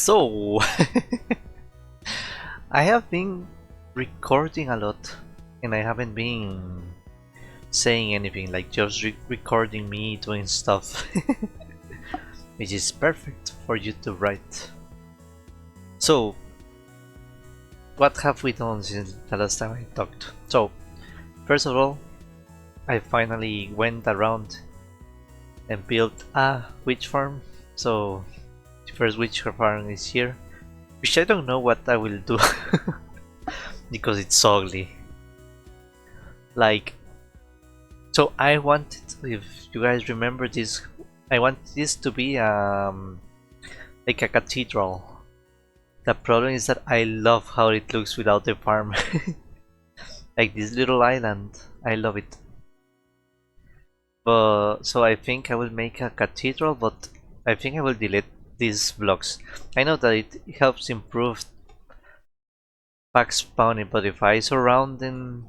So, I have been recording a lot and I haven't been saying anything, like just recording me doing stuff, which is perfect for you to write. So, what have we done since the last time I talked? So, first of all, I finally went around and built a witch farm. So, the first witch farm is here, which I don't know what I will do because it's ugly. Like, so I wanted, if you guys remember this, I want this to be like a cathedral. The problem is that I love how it looks without the farm. Like this little island, I love it. But so I think I will make a cathedral, but I think I will delete these blocks. I know that it helps improve pack spawning, but if I surround them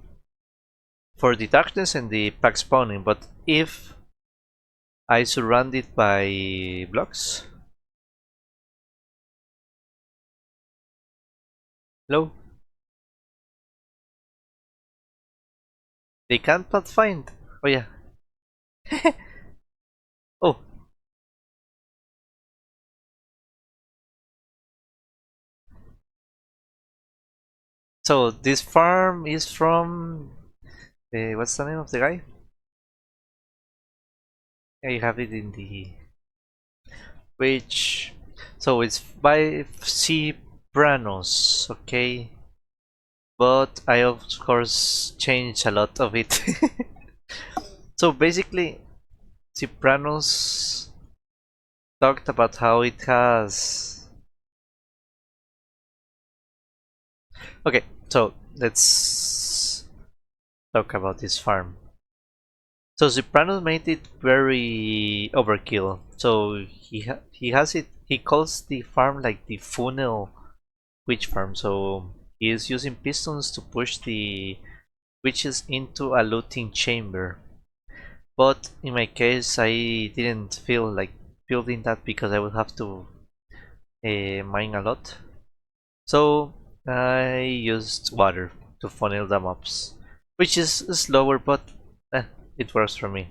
for the darkness and the pack spawning, but if I surround it by blocks. Hello? They can't but find. Oh yeah. Oh. So this farm is from what's the name of the guy? I have it in the which, so it's by Zipranos, okay, but I of course changed a lot of it. So basically Zipranos talked about how it has, okay, so let's talk about this farm. So Ziprano made it very overkill. So he has it. He calls the farm like the funnel witch farm. So he is using pistons to push the witches into a looting chamber. But in my case, I didn't feel like building that because I would have to mine a lot. So I used water to funnel the mobs, which is slower, but it works for me.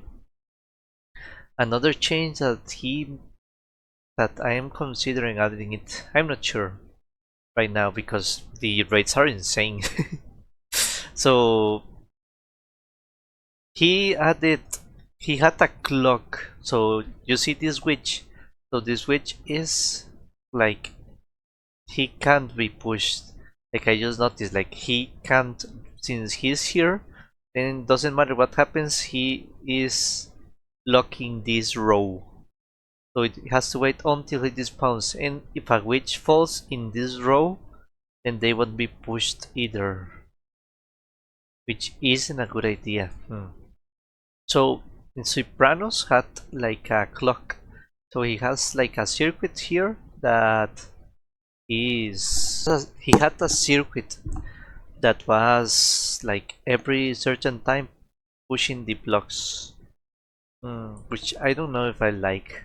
Another change that I am considering adding it, I'm not sure right now because the rates are insane. So he had a clock. So you see this witch. So this witch is like, he can't be pushed. Like I just noticed, like he can't, since he's here, then it doesn't matter what happens, he is locking this row. So it has to wait until it despawns, and if a witch falls in this row, then they won't be pushed either, which isn't a good idea. So Zipranos had like a clock, so he has like a circuit here that he had a circuit that was like every certain time pushing the blocks, which I don't know if I like.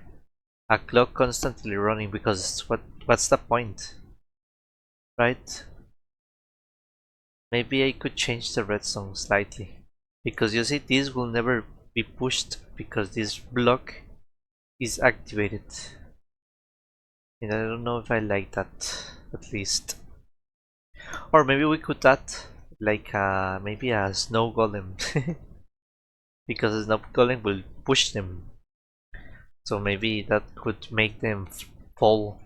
A clock constantly running, because what's the point, right? Maybe I could change the redstone slightly, because you see this will never be pushed because this block is activated, and I don't know if I like that, at least. Or maybe we could add like maybe a snow golem because a snow golem will push them, so maybe that could make them fall.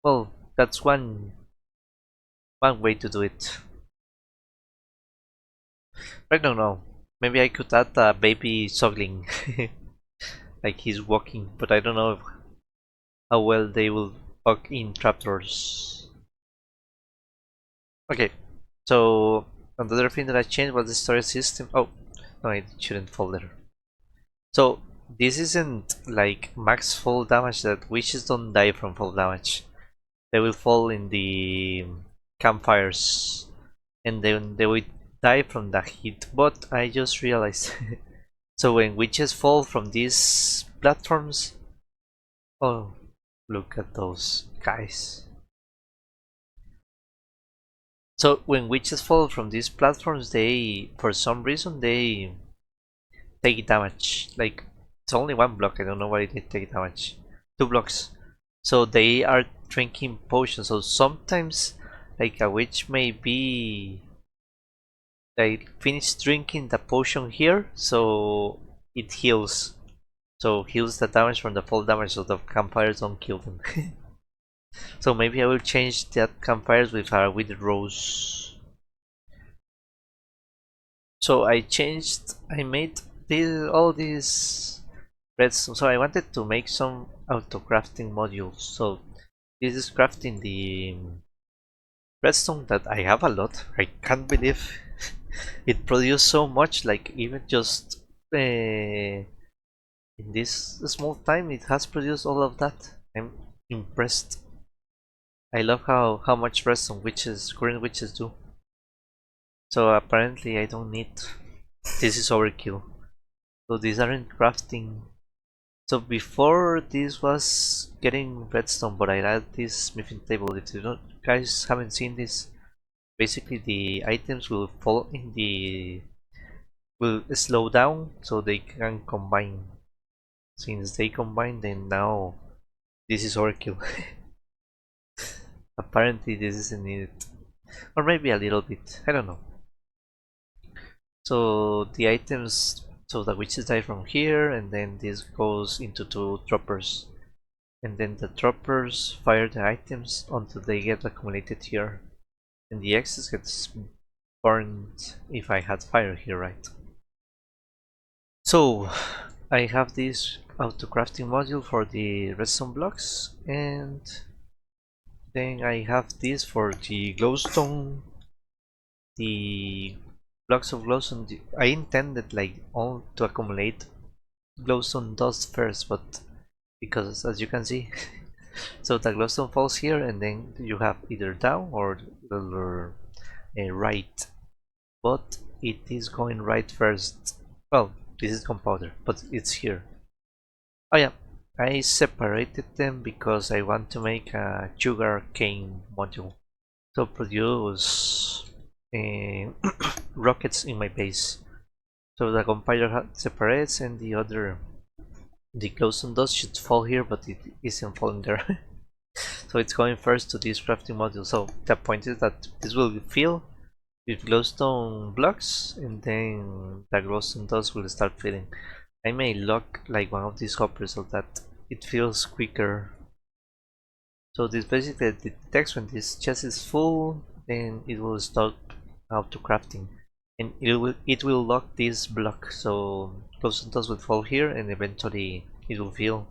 Well, that's one way to do it. I don't know. Maybe I could add a baby sogling, like he's walking, but I don't know how well they will walk in trapdoors. Okay, so another thing that I changed was the storage system. Oh, no, it shouldn't fall there. So this isn't like max fall damage, that witches don't die from fall damage. They will fall in the campfires, and then they will die from the heat. But I just realized, so when witches fall from this platforms. Oh, look at those guys. So when witches fall from these platforms, they, for some reason, they take damage. Like, it's only one block, I don't know why they take damage. 2 blocks. So they are drinking potions. So sometimes, like, a witch may be like finish drinking the potion here, so it heals. So heals the damage from the fall damage, so the campfires don't kill them. So maybe I will change that campfires with a withered rose. So I made all these redstone. So I wanted to make some auto crafting modules. So this is crafting the redstone that I have a lot. I can't believe it produced so much. Like even just in this small time, it has produced all of that. I'm impressed. I love how much redstone witches, current witches do. So apparently I don't need. This is overkill. So these aren't crafting. So before this was getting redstone, but I added this smithing table. If you don't, guys haven't seen this, basically the items will fall in the will slow down so they can combine. Since they combine, then now this is overkill. Apparently this isn't needed, or maybe a little bit. I don't know. So the items, so the witches die from here, and then this goes into 2 droppers, and then the droppers fire the items until they get accumulated here, and the excess gets burned if I had fire here, right? So I have this auto crafting module for the redstone blocks, and then I have this for the glowstone, the blocks of glowstone. I intended like all to accumulate glowstone dust first, but because as you can see, so the glowstone falls here, and then you have either down or right, but it is going right first. Well, this is gunpowder, but it's here. Oh yeah, I separated them because I want to make a sugar cane module to produce rockets in my base. So the gunpowder separates, and the glowstone dust should fall here, but it isn't falling there. So it's going first to this crafting module. So the point is that this will fill with glowstone blocks, and then the glowstone dust will start filling. I may lock like one of these hoppers so that it feels quicker. So this basically detects when this chest is full, then it will start auto crafting, and it will lock this block. So glowstone dust will fall here, and eventually it will fill,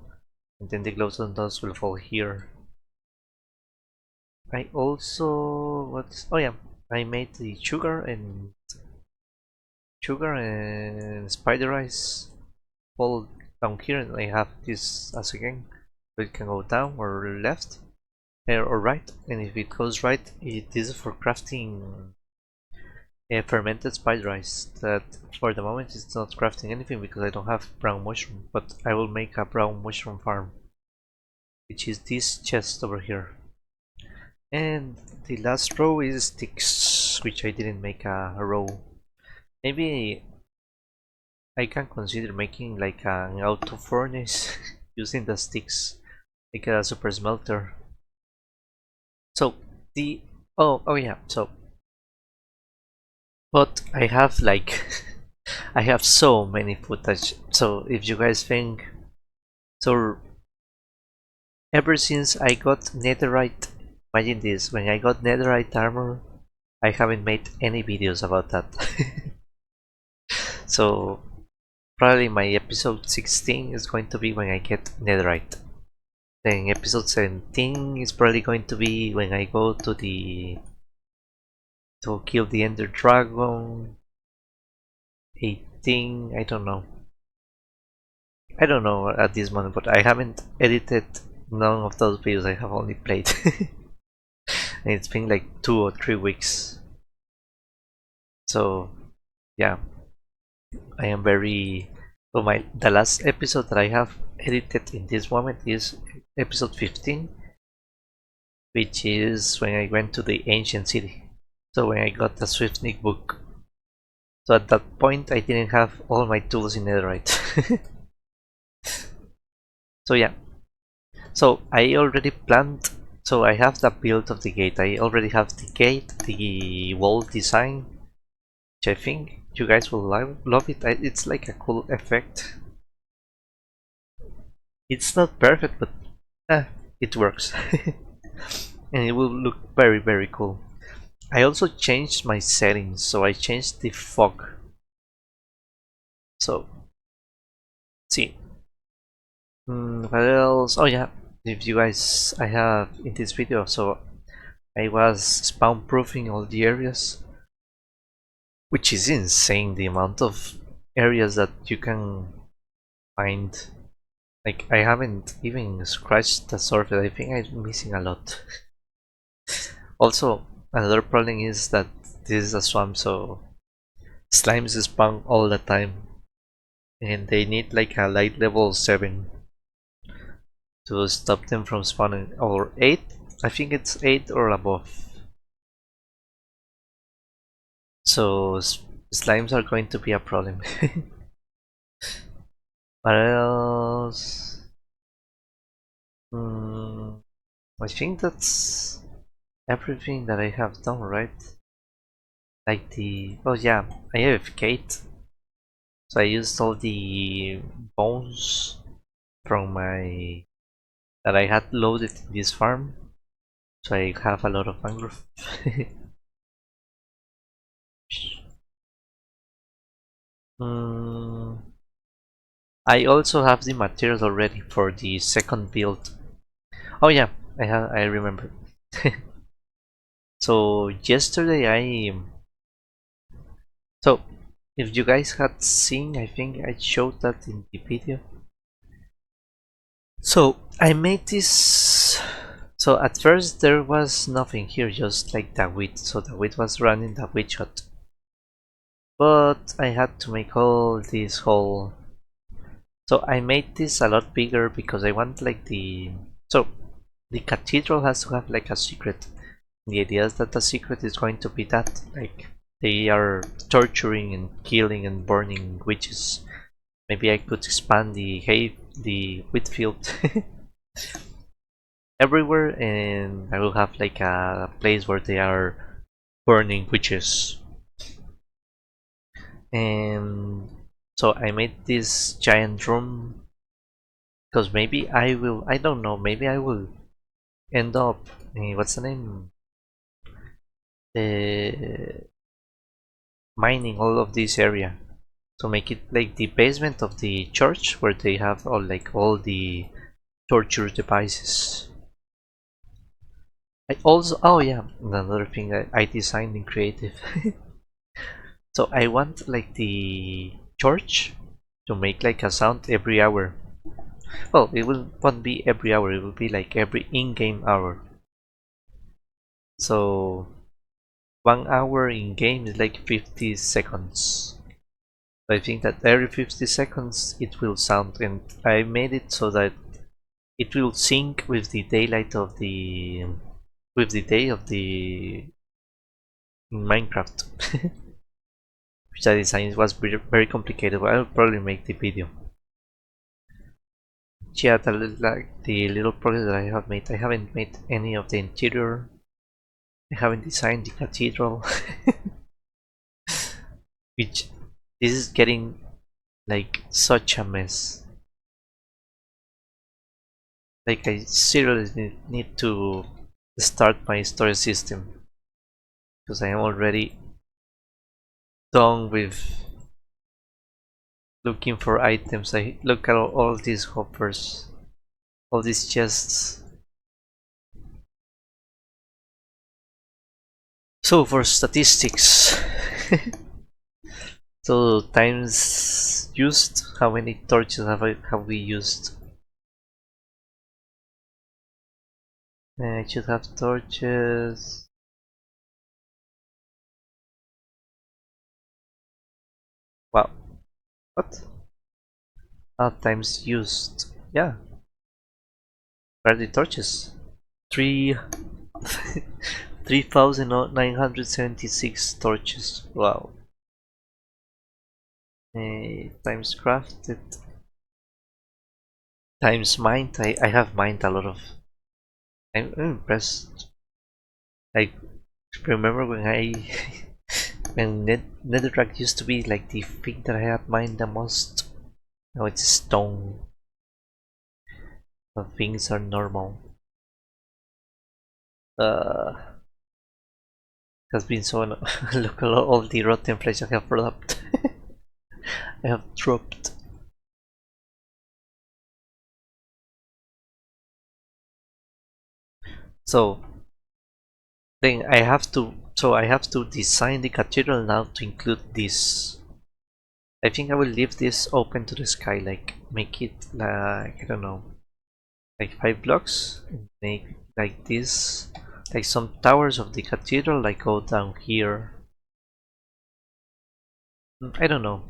and then the glowstone dust will fall here. I also oh yeah, I made the sugar and spider eyes fall down here, and I have this as again, so it can go down or left or right, and if it goes right, this is for crafting fermented spider eyes. That for the moment it's not crafting anything because I don't have brown mushroom, but I will make a brown mushroom farm, which is this chest over here. And the last row is sticks, which I didn't make a row. Maybe I can consider making like an auto furnace using the sticks, like a super smelter. So the oh yeah, so but I have like I have so many footage. So if you guys think, so ever since I got netherite, imagine this, when I got netherite armor, I haven't made any videos about that. So probably my episode 16 is going to be when I get netherite. Then episode 17 is probably going to be when I go to kill the ender dragon. 18, I don't know at this moment, but I haven't edited none of those videos. I have only played. And it's been like 2 or 3 weeks. So yeah, I am very So the last episode that I have edited in this moment is episode 15, which is when I went to the ancient city. So when I got the Swiftnik book. So at that point I didn't have all my tools in Netherite. So yeah. So I already planned, so I have the build of the gate. I already have the gate, the wall design, which I think you guys will love it. It's like a cool effect. It's not perfect, but eh, it works. And it will look very cool. I also changed my settings, so I changed the fog. So, see. What else? Oh yeah, if you guys, I have in this video, so I was spawn proofing all the areas, which is insane, the amount of areas that you can find. Like, I haven't even scratched the surface. I think I'm missing a lot. Also, another problem is that this is a swamp, so slimes spawn all the time, and they need like a light level 7 to stop them from spawning, or 8. I think it's 8 or above. So slimes are going to be a problem. What else? I think that's everything that I have done, right? Like oh yeah, I have Kate. So I used all the bones from my that I had loaded in this farm. So I have a lot of mangrove. mm, I also have the materials already for the second build. Oh yeah, I remember. So yesterday so if you guys had seen, I think I showed that in the video. So I made this. So at first there was nothing here, just like the wheat. So the wheat was running the wheat shot. But I had to make all this whole. So I made this a lot bigger because I want like the. So the cathedral has to have like a secret. The idea is that the secret is going to be that like they are torturing and killing and burning witches. Maybe I could expand the wheat field everywhere, and I will have like a place where they are burning witches. And so I made this giant room because maybe I don't know, maybe I will end up what's the name, uh, mining all of this area to make it like the basement of the church where they have all the torture devices. I also, oh yeah, another thing that I designed in creative. So I want like the church to make like a sound every hour. Well, it won't be every hour, it will be like every in-game hour. So 1 hour in game is like 50 seconds. So I think that every 50 seconds it will sound, and I made it so that it will sync with the daylight of the with the day of the Minecraft. Which I designed was very complicated, but I'll probably make the video. Yeah, like the little progress that I have made. I haven't made any of the interior. I haven't designed the cathedral. Which this is getting like such a mess. Like I seriously need to start my storage system because I am already done with looking for items. I look at all these hoppers, all these chests. So for statistics, so times used, how many torches have we used? I should have torches. Wow, what? Times used. Yeah, where are the torches? Three 3,976 torches. Wow. Times crafted. Times mined. I have mined a lot of. I'm impressed. I remember when I when netherrack used to be like the thing that I had mined the most. Now it's stone. The things are normal. Uh, has been so look at all the rotten flesh I have dropped. I have dropped. So then I have to design the cathedral now to include this. I think I will leave this open to the sky, like make it like I don't know, like 5 blocks, and make like this, like some towers of the cathedral, like go down here. I don't know,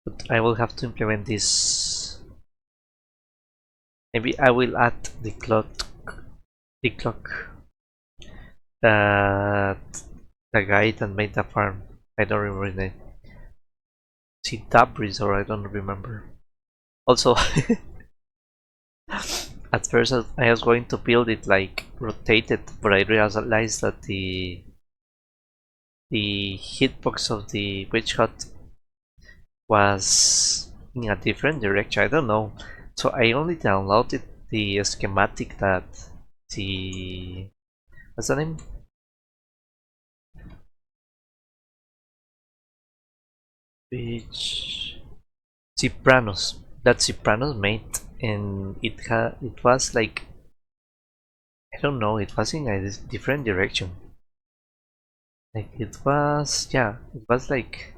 but I will have to implement this. Maybe I will add the clock that the guy that made the farm. I don't remember the name. Tabris, or I don't remember. Also, at first I was going to build it like rotated, but I realized that the hitbox of the witch hut was in a different direction. I don't know. So I only downloaded the schematic that the what's the name? Which Zipranos. That Zipranos made, and it was like I don't know. It was in a different direction. Like it was, yeah, it was like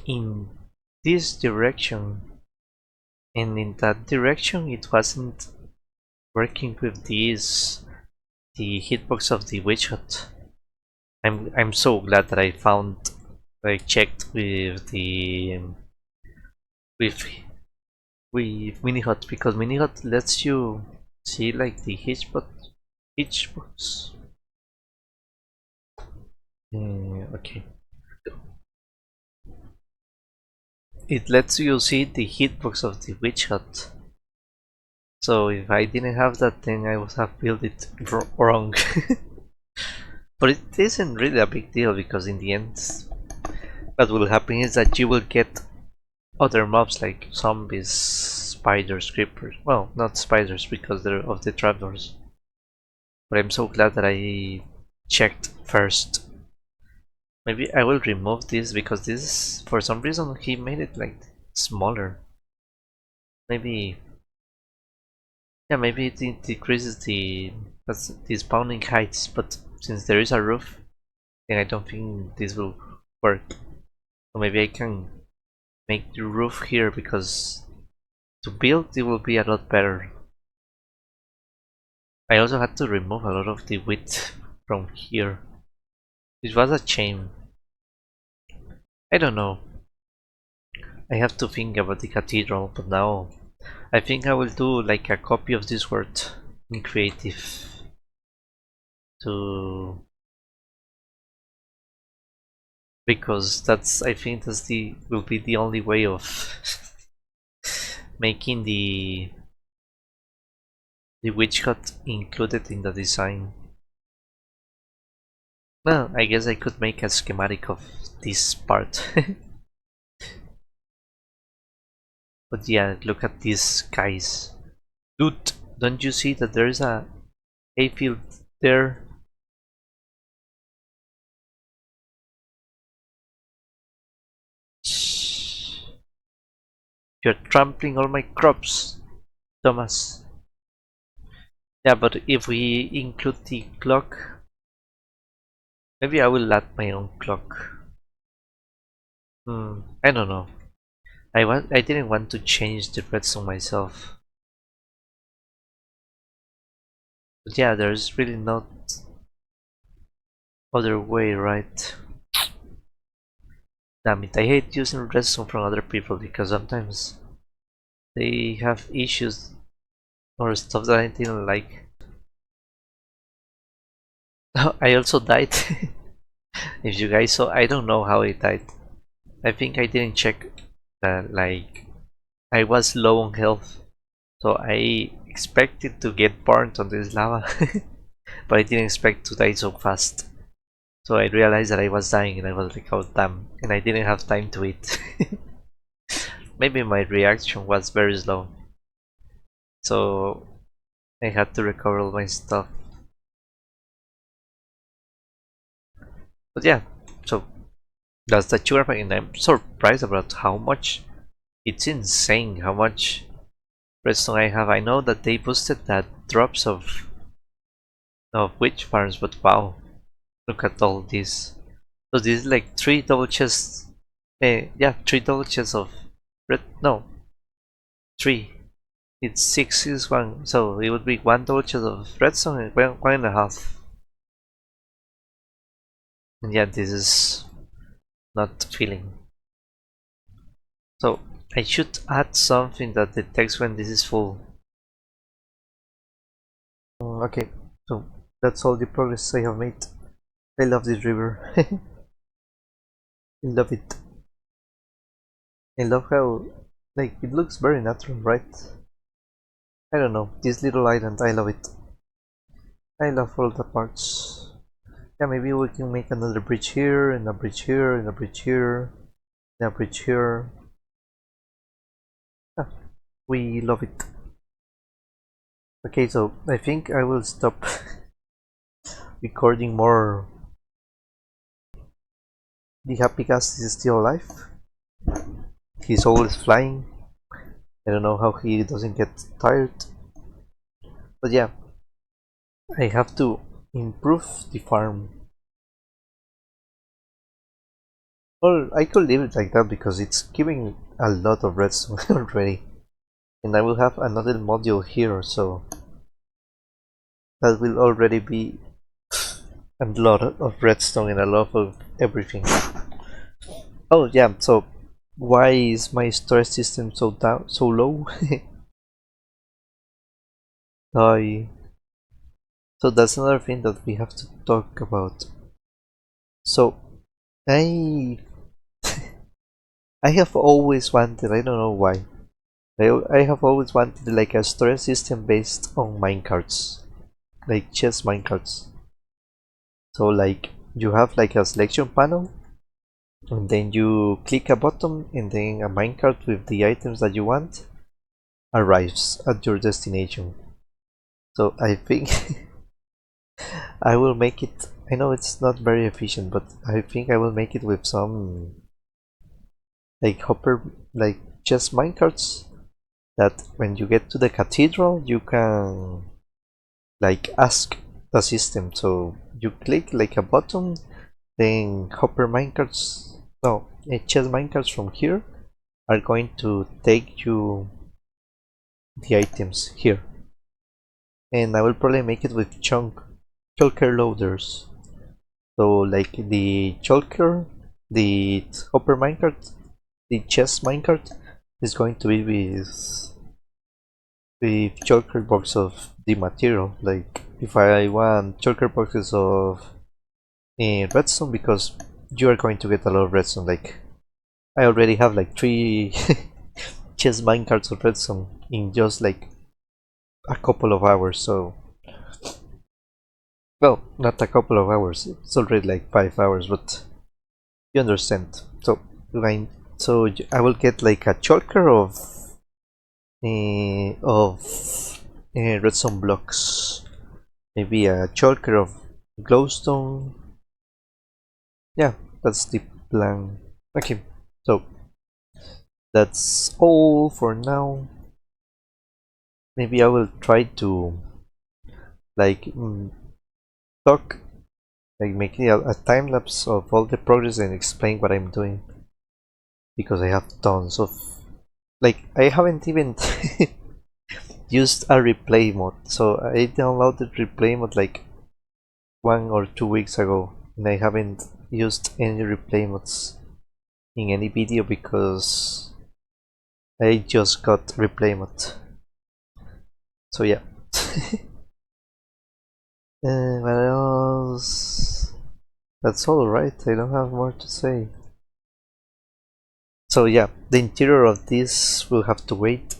in this direction, and in that direction it wasn't working with the hitbox of the witch hut. I'm so glad that I found, I checked with the with mini hut, because mini hut lets you see like the hitbox. Okay, it lets you see the hitbox of the witch hut. So if I didn't have that, then I would have built it wrong. But it isn't really a big deal, because in the end what will happen is that you will get other mobs like zombies, spiders, creepers. Well, not spiders because they're of the trapdoors. But I'm so glad that I checked first. Maybe I will remove this, because this, for some reason, he made it like smaller. Maybe, yeah, maybe it decreases the spawning heights, but since there is a roof, then I don't think this will work. So maybe I can make the roof here, because to build it will be a lot better. I also had to remove a lot of the width from here, which was a shame. I don't know. I have to think about the cathedral, but now I think I will do like a copy of this word in creative to, because that's, I think that's the will be the only way of making the witch hut included in the design. Well, I guess I could make a schematic of this part. But yeah, look at these skies. Dude, don't you see that there's a hayfield there? Shh. You're trampling all my crops, Thomas. Yeah, but if we include the clock, maybe I will add my own clock. I don't know. I didn't want to change the redstone myself. But yeah, there's really not other way, right? Damn it, I hate using redstone from other people because sometimes they have issues or stuff that I didn't like. I also died. If you guys saw, I don't know how I died. I think I didn't check that, like, I was low on health, so I expected to get burnt on this lava, but I didn't expect to die so fast. So I realized that I was dying and I was like, oh damn, and I didn't have time to eat. Maybe my reaction was very slow, so I had to recover all my stuff. But yeah, so that's the sugar pack, and I'm surprised about how much. It's insane how much redstone I have. I know that they boosted that drops of witch farms, but wow, look at all this. So this is like three double chests. Yeah, three double chests of red. No, three. It's six is one, so it would be one double chest of redstone and one and a half. And yeah, this is not filling. So I should add something that detects when this is full. Okay, so that's all the progress I have made. I love this river. I love it. I love how, like, it looks very natural, right? I don't know, this little island, I love it. I love all the parts. Yeah, maybe we can make another bridge here, and a bridge here, and a bridge here, and a bridge here. Ah, we love it. Okay, so I think I will stop recording more. The happy gas is still alive. He's always flying. I don't know how he doesn't get tired. But yeah, I have to improve the farm. Well, I could leave it like that because it's giving a lot of redstone already. And I will have another module here, so that will already be a lot of redstone and a lot of everything. Oh yeah, so why is my storage system so low? I So that's another thing that we have to talk about. So I I have always wanted, I don't know why. I have always wanted like a storage system based on minecarts, like chess minecarts. So like you have like a selection panel, and then you click a button, and then a minecart with the items that you want arrives at your destination. So I think I will make it. I know it's not very efficient, but I think I will make it with some like hopper, like chess minecarts, that when you get to the cathedral you can like ask the system. So you click like a button, then hopper minecarts, no, chess minecarts from here are going to take you the items here. And I will probably make it with chunker loaders. So like the chunker, the hopper minecart, the chess minecart is going to be with the chunker box of the material. Like if I want chunker boxes of redstone, because you are going to get a lot of redstone. Like I already have like 3 chess minecarts of redstone in just like a couple of hours. So well, not a couple of hours, it's already like 5 hours, but you understand. So Raine, so I will get like a chunker redstone blocks, maybe a chunker of glowstone. Yeah, that's the plan. Okay, so that's all for now. Maybe I will try to like talk, like making a time lapse of all the progress and explain what I'm doing, because I have tons of, like, I haven't even used a replay mode. So I downloaded replay mode like 1 or 2 weeks ago, and I haven't used any replay modes. in any video because I just got replay mode. So yeah. What else? That's all right. I don't have more to say. So yeah, the interior of this will have to wait.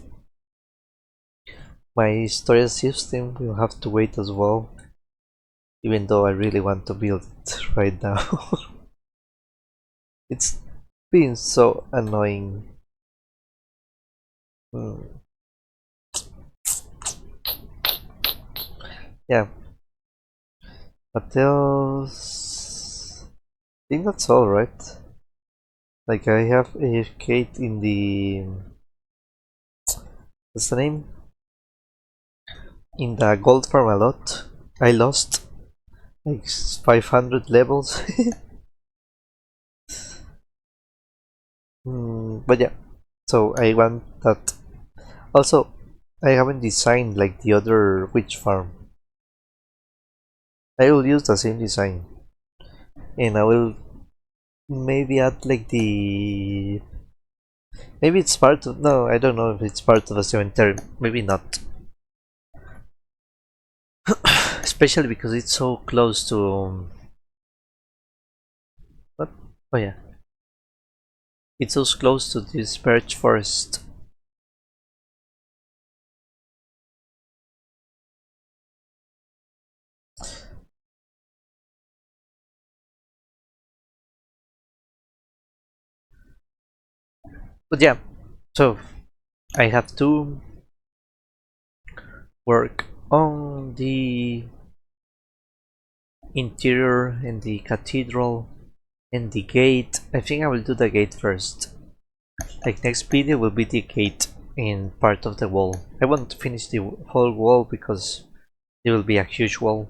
My storage system will have to wait as well. Even though I really want to build it right now. It's been so annoying. Hmm. Yeah. What else? I think that's all right. Like I have a gate in the what's the name? In the gold farm a lot. I lost like 500 levels. But yeah, so I want that. Also, I haven't designed like the other witch farm. I will use the same design, and I will maybe add like the maybe it's part of no, I don't know if it's part of a cemetery. Maybe not, especially because it's so close to what? Oh yeah, it's so close to this birch forest. But yeah, so I have to work on the interior and the cathedral and the gate. I think I will do the gate first. Like next video will be the gate in part of the wall. I won't finish the whole wall because it will be a huge wall.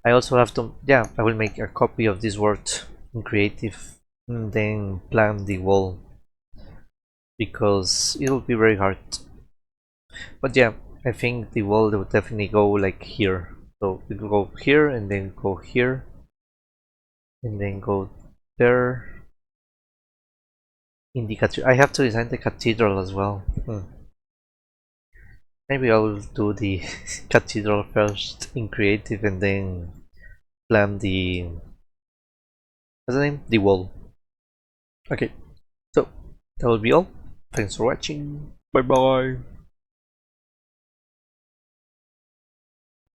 I also have to, yeah, I will make a copy of this word in creative and then plan the wall because it will be very hard. But yeah, I think the wall will definitely go like here. So it will go here and then go here and then go there in the cathedral. I have to design the cathedral as well. Maybe I'll do the cathedral first in creative and then plan the what's the name? The wall. Okay, so that will be all. Thanks for watching. Bye bye.